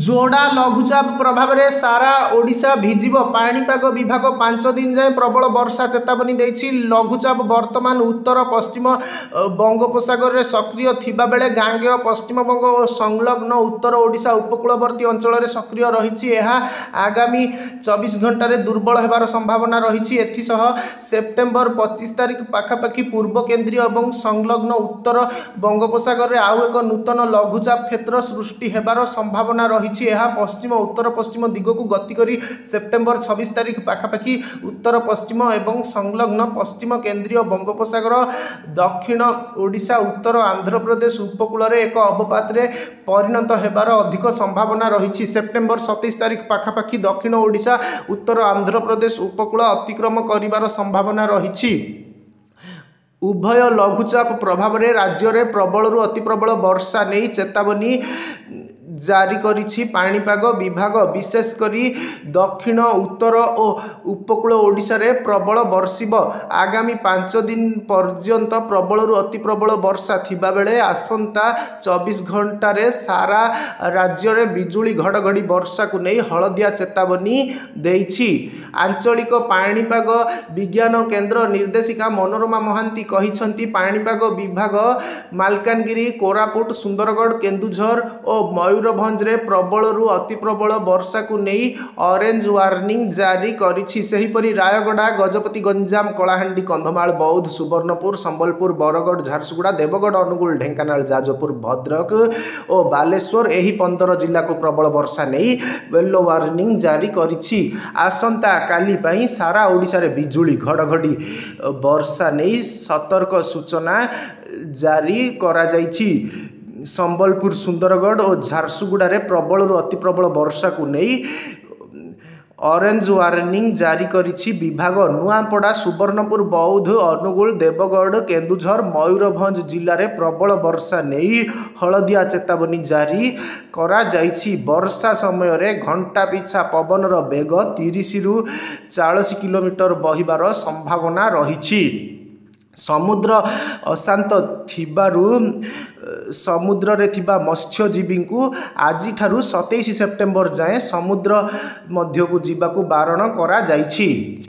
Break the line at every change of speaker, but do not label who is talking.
जोड़ा लघुचाप प्रभाव में सारा ओडिशा भिजिब। पाणीपाग विभाग 5 दिन जाए प्रबल वर्षा चेतावनी देछि। लघुचाप वर्तमान उत्तर पश्चिम बंगोपसागर में सक्रिय थिबा बेले गांगेय पश्चिमबंग और संलग्न उत्तर ओडिशा उपकूलवर्ती अंचल में सक्रिय रही। आगामी 24 घंटे दुर्बल होबार संभावना रही। एथिसह सेप्टेम्बर 25 तारिख पाखापाखि पूर्व केन्द्रीय और संलग्न उत्तर बंगोपसागर में आउ एक नूतन लघुचाप क्षेत्र सृष्टि होबार संभावना रही। पश्चिम उत्तर पश्चिम दिग को गति करी सेप्टेम्बर 26 तारिख पाखापाखि उत्तर पश्चिम एवं संलग्न पश्चिम केन्द्रीय बंगोपसागर दक्षिण ओडिशा उत्तर आंध्र प्रदेश उपकूल में एक अवपात परिणत होबार अधिक संभावना रही। सेप्टेम्बर 27 तारिख पाखापाखि दक्षिण ओडिशा उत्तर आंध्र प्रदेश उपकूल अतिक्रम करिवार संभावना रही। उभय लघुचाप प्रभाव में राज्य में प्रबल अति प्रबल वर्षा नहीं चेतावनी जारी करिछि पाणीपाग विभाग। विशेषकर दक्षिण उत्तर और उपकूल ओडिशा रे प्रबल वर्षिब। आगामी 5 दिन पर्यंत प्रबल अति प्रबल वर्षा थिबा बेले आसंता 24 घंटे सारा राज्य में बिजुली घड़घड़ी वर्षा को नहीं हलदिया चेतावनी देछि। आंचलिक पाणीपाग विज्ञान केन्द्र निर्देशिका मनोरमा महांती कहिसंती पाणीपाग विभाग मालकानगिरी कोरापुट सुंदरगढ़ केन्दुझर और मयूरभंज रे प्रबल अति प्रबल वर्षा को नहीं ऑरेंज वार्निंग जारी करिछि। सेहिपरि रायगड़ा गजपति गंजाम कलाहांडी कंधमाल बौद्ध सुवर्णपुर संबलपुर बरगढ़ झारसुगुड़ा देवगढ़ अनुगुल ढेंकानाल जाजपुर भद्रक और बालेश्वर एही 15 जिला को प्रबल वर्षा नहीं येलो वार्निंग जारी करिछि। आसंता काली पई सारा ओडिशा रे बिजुली घड़घड़ी वर्षा नहीं सतर्क सूचना जारी करा जाइछि। संबलपुर सुंदरगढ़ और झारसुगुड़ा रे प्रबल अति प्रबल वर्षा को नहीं ऑरेंज वार्निंग जारी करिछि विभाग। नुआपड़ा सुवर्णपुर बौद्ध अनुगुल देवगढ़ केन्दुझर मयूरभंज जिले में प्रबल वर्षा नहीं हलदिया चेतावनी जारी करा जाइछि। वर्षा समय रे घंटा पिछा पवनर बेग 30 रु 40 किलोमीटर बहिबार संभावना रही। समुद्र अशांत थिबारु समुद्र रे थिबा मत्स्यजीवी को आज 27 सेप्टेम्बर जाए समुद्र मध्य को जीवा को बारण करा जाइछि।